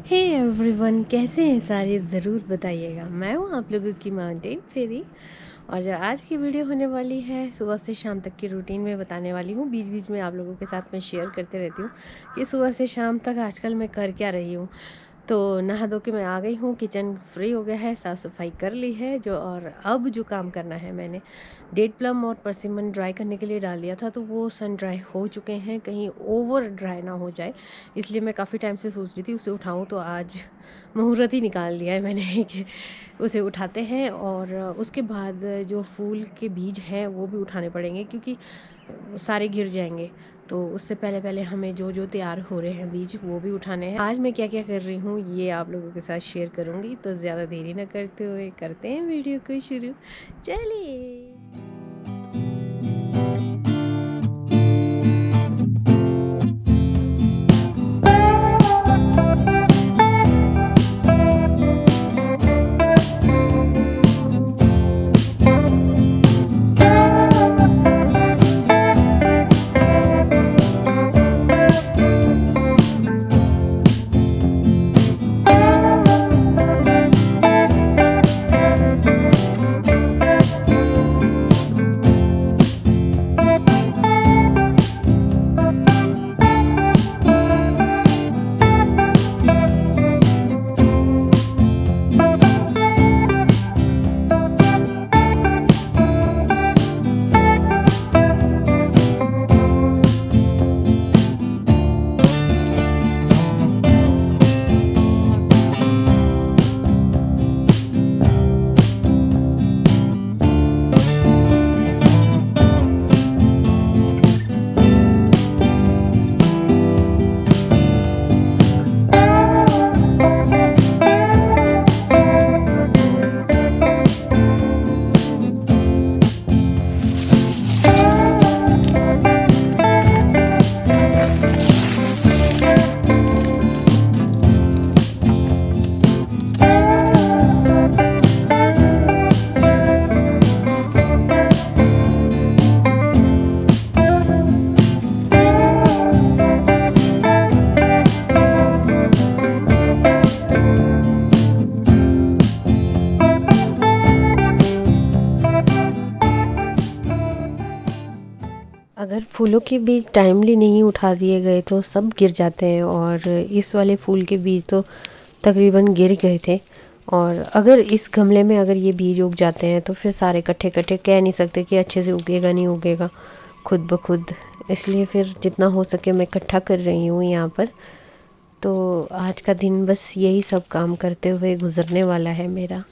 Hey everyone, कैसे हैं सारे? ज़रूर बताइएगा। मैं हूँ आप लोगों की माउंटेन फेरी। और जो आज की वीडियो होने वाली है, सुबह से शाम तक की रूटीन में बताने वाली हूँ। बीच बीच में आप लोगों के साथ मैं शेयर करते रहती हूँ कि सुबह से शाम तक आजकल मैं कर क्या रही हूँ। तो नहा धो के मैं आ गई हूँ, किचन फ्री हो गया है, साफ़ सफाई कर ली है जो। और अब जो काम करना है, मैंने डेट प्लम और परसिमन ड्राई करने के लिए डाल दिया था, तो वो सन ड्राई हो चुके हैं, कहीं ओवर ड्राई ना हो जाए। इसलिए मैं काफ़ी टाइम से सोच रही थी उसे उठाऊँ, तो आज मुहूर्त ही निकाल लिया है मैंने कि उसे उठाते हैं। और उसके बाद जो फूल के बीज हैं वो भी उठाने पड़ेंगे, क्योंकि सारे गिर जाएंगे। तो उससे पहले पहले हमें जो जो तैयार हो रहे हैं बीज, वो भी उठाने हैं। आज मैं क्या क्या कर रही हूँ ये आप लोगों के साथ शेयर करूँगी, तो ज़्यादा देरी ना करते हुए करते हैं वीडियो को शुरू। चलिए। अगर फूलों के बीज टाइमली नहीं उठा दिए गए तो सब गिर जाते हैं, और इस वाले फूल के बीज तो तकरीबन गिर गए थे। और अगर इस गमले में अगर ये बीज उग जाते हैं तो फिर सारे इकट्ठे इकट्ठे कह नहीं सकते कि अच्छे से उगेगा नहीं उगेगा खुद ब खुद। इसलिए फिर जितना हो सके मैं इकट्ठा कर रही हूँ यहाँ पर। तो आज का दिन बस यही सब काम करते हुए गुजरने वाला है मेरा।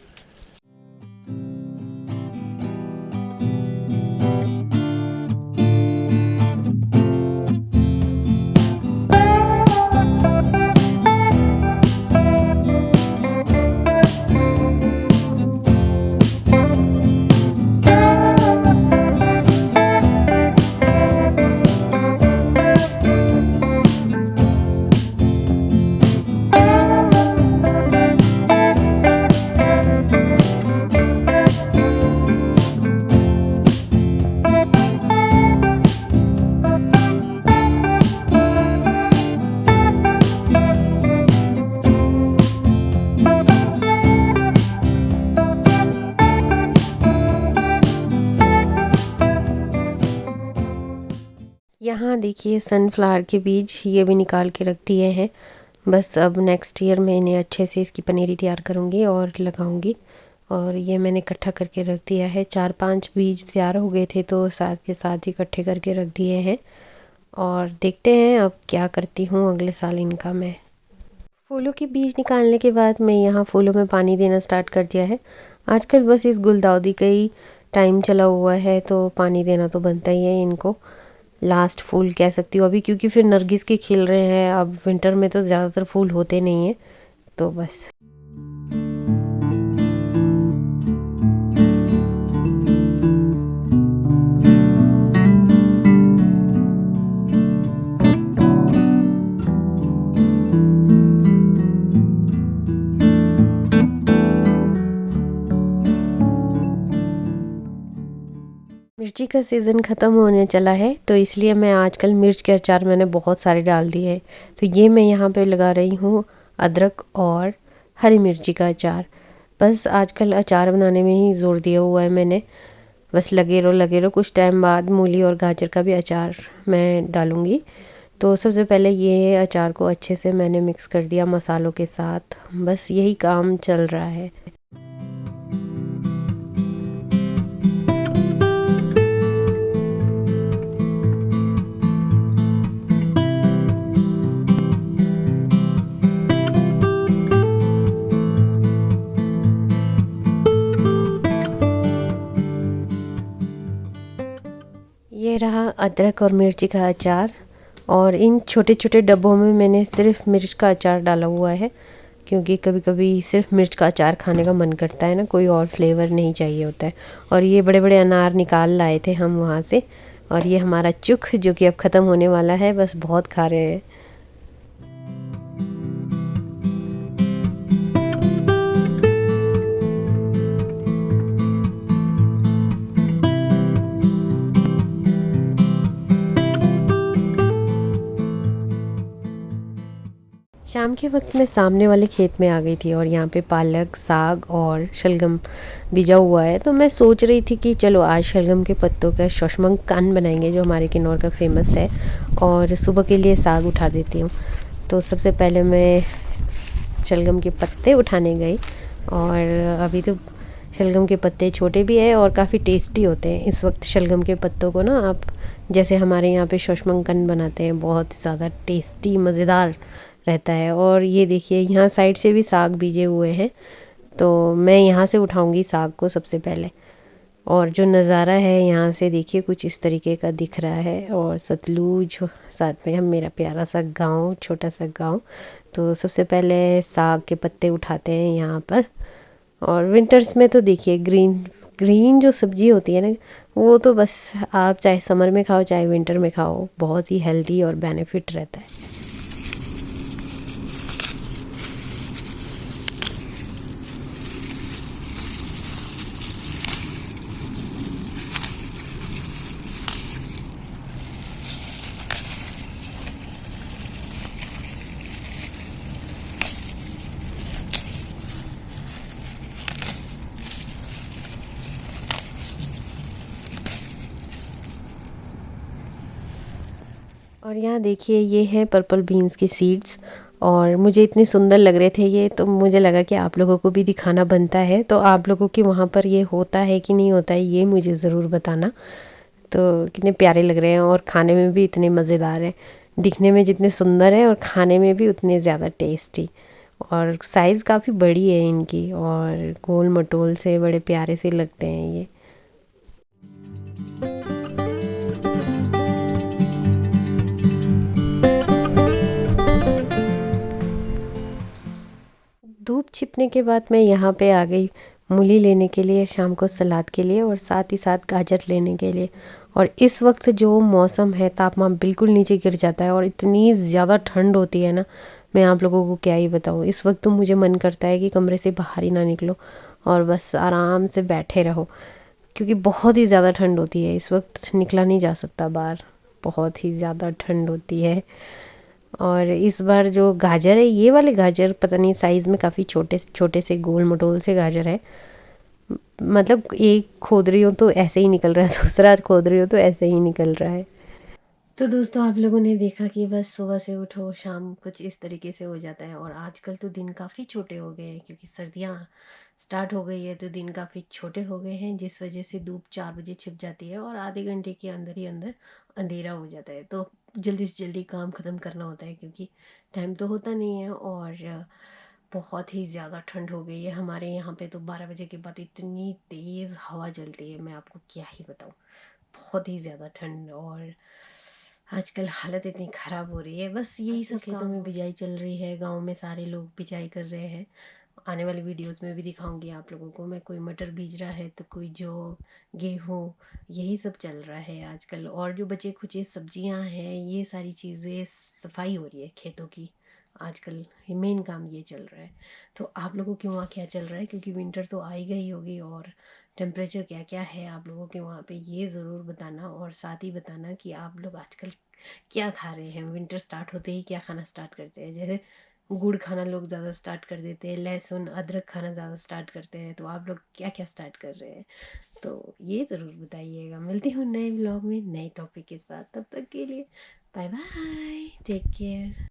यहाँ देखिए सनफ्लावर के बीज ये भी निकाल के रख दिए हैं। बस अब नेक्स्ट ईयर मैं इन्हें अच्छे से इसकी पनीरी तैयार करूँगी और लगाऊँगी। और ये मैंने इकट्ठा करके रख दिया है, 4-5 बीज तैयार हो गए थे तो साथ के साथ ही इकट्ठे करके रख दिए हैं। और देखते हैं अब क्या करती हूँ अगले साल इनका मैं। फूलों के बीज निकालने के बाद मैं यहाँ फूलों में पानी देना स्टार्ट कर दिया है। आजकल बस इस गुलदाउदी का ही टाइम चला हुआ है, तो पानी देना तो बनता ही है इनको। लास्ट फूल कह सकती हूँ अभी, क्योंकि फिर नरगिस के खिल रहे हैं। अब विंटर में तो ज़्यादातर फूल होते नहीं हैं, तो बस। मिर्ची का सीज़न ख़त्म होने चला है, तो इसलिए मैं आजकल मिर्च के अचार मैंने बहुत सारे डाल दिए हैं। तो ये मैं यहाँ पे लगा रही हूँ अदरक और हरी मिर्ची का अचार। बस आजकल अचार बनाने में ही ज़ोर दिया हुआ है मैंने। बस लगे रहो, कुछ टाइम बाद मूली और गाजर का भी अचार मैं डालूँगी। तो सबसे पहले ये अचार को अच्छे से मैंने मिक्स कर दिया मसालों के साथ। बस यही काम चल रहा है। ये रहा अदरक और मिर्ची का अचार, और इन छोटे छोटे डब्बों में मैंने सिर्फ मिर्च का अचार डाला हुआ है, क्योंकि कभी कभी सिर्फ मिर्च का अचार खाने का मन करता है ना, कोई और फ्लेवर नहीं चाहिए होता है। और ये बड़े बड़े अनार निकाल लाए थे हम वहाँ से, और ये हमारा चुख जो कि अब ख़त्म होने वाला है, बस बहुत खा रहे हैं। शाम के वक्त मैं सामने वाले खेत में आ गई थी, और यहाँ पे पालक, साग और शलगम बीजा हुआ है। तो मैं सोच रही थी कि चलो आज शलगम के पत्तों का शौशमंकान बनाएंगे, जो हमारे किन्नौर का फेमस है, और सुबह के लिए साग उठा देती हूँ। तो सबसे पहले मैं शलगम के पत्ते उठाने गई, और अभी तो शलगम के पत्ते छोटे भी है और काफ़ी टेस्टी होते हैं। इस वक्त शलगम के पत्तों को ना आप, जैसे हमारे यहाँ पे शौशमंकन बनाते हैं, बहुत ज़्यादा टेस्टी मज़ेदार रहता है। और ये देखिए यहाँ साइड से भी साग बीजे हुए हैं, तो मैं यहाँ से उठाऊँगी साग को सबसे पहले। और जो नज़ारा है यहाँ से देखिए कुछ इस तरीके का दिख रहा है, और सतलुज साथ में हम, मेरा प्यारा सा गांव, छोटा सा गांव। तो सबसे पहले साग के पत्ते उठाते हैं यहाँ पर। और विंटर्स में तो देखिए ग्रीन ग्रीन जो सब्ज़ी होती है ना, वो तो बस आप चाहे समर में खाओ चाहे विंटर में खाओ, बहुत ही हेल्दी और बेनिफिट रहता है। और यहाँ देखिए ये है पर्पल बीन्स की सीड्स, और मुझे इतने सुंदर लग रहे थे ये, तो मुझे लगा कि आप लोगों को भी दिखाना बनता है। तो आप लोगों के वहाँ पर ये होता है कि नहीं होता है, ये मुझे ज़रूर बताना। तो कितने प्यारे लग रहे हैं, और खाने में भी इतने मज़ेदार हैं। दिखने में जितने सुंदर हैं और खाने में भी उतने ज़्यादा टेस्टी। और साइज़ काफ़ी बड़ी है इनकी, और गोल मटोल से बड़े प्यारे से लगते हैं ये। धूप छिपने के बाद मैं यहाँ पे आ गई मूली लेने के लिए, शाम को सलाद के लिए, और साथ ही साथ गाजर लेने के लिए। और इस वक्त जो मौसम है, तापमान बिल्कुल नीचे गिर जाता है, और इतनी ज़्यादा ठंड होती है ना, मैं आप लोगों को क्या ही बताऊँ। इस वक्त तो मुझे मन करता है कि कमरे से बाहर ही ना निकलो, और बस आराम से बैठे रहो, क्योंकि बहुत ही ज़्यादा ठंड होती है। इस वक्त निकला नहीं जा सकता बाहर, बहुत ही ज़्यादा ठंड होती है। और इस बार जो गाजर है, ये वाले गाजर पता नहीं साइज़ में काफ़ी छोटे छोटे से गोल मटोल से गाजर है। मतलब एक खोद रही हूँ तो ऐसे ही निकल रहा है, दूसरा खोद रही हूँ तो ऐसे ही निकल रहा है। तो दोस्तों आप लोगों ने देखा कि बस सुबह से उठो शाम कुछ इस तरीके से हो जाता है। और आजकल तो दिन काफ़ी छोटे हो गए हैं, क्योंकि सर्दियाँ स्टार्ट हो गई है, तो दिन काफ़ी छोटे हो गए हैं, जिस वजह से धूप 4 बजे छिप जाती है, और आधे घंटे के अंदर ही अंदर अंधेरा हो जाता है। तो जल्दी से जल्दी काम ख़त्म करना होता है, क्योंकि टाइम तो होता नहीं है। और बहुत ही ज़्यादा ठंड हो गई है हमारे यहाँ पे, तो 12 बजे के बाद इतनी तेज़ हवा चलती है, मैं आपको क्या ही बताऊँ। बहुत ही ज़्यादा ठंड, और आजकल हालत इतनी ख़राब हो रही है। बस यही सब खेतों में बिजाई चल रही है, गांव में सारे लोग बिजाई कर रहे हैं। आने वाली वीडियोस में भी दिखाऊंगी आप लोगों को मैं, कोई मटर बीज रहा है तो कोई जौ, गेहूँ, यही सब चल रहा है आजकल। और जो बचे खुचे सब्जियां हैं, ये सारी चीज़ें, सफाई हो रही है खेतों की आजकल, मेन काम ये चल रहा है। तो आप लोगों के वहाँ क्या चल रहा है, क्योंकि विंटर तो आ ही गई होगी, और टेम्परेचर क्या क्या है आप लोगों के वहाँ पे, ये ज़रूर बताना। और साथ ही बताना कि आप लोग आजकल क्या खा रहे हैं, विंटर स्टार्ट होते ही क्या खाना स्टार्ट करते हैं। जैसे गुड़ खाना लोग ज़्यादा स्टार्ट कर देते हैं, लहसुन अदरक खाना ज़्यादा स्टार्ट करते हैं। तो आप लोग क्या क्या स्टार्ट कर रहे हैं, तो ये ज़रूर बताइएगा। मिलती हूँ नए ब्लॉग में नए टॉपिक के साथ, तब तक के लिए बाय बाय, टेक केयर।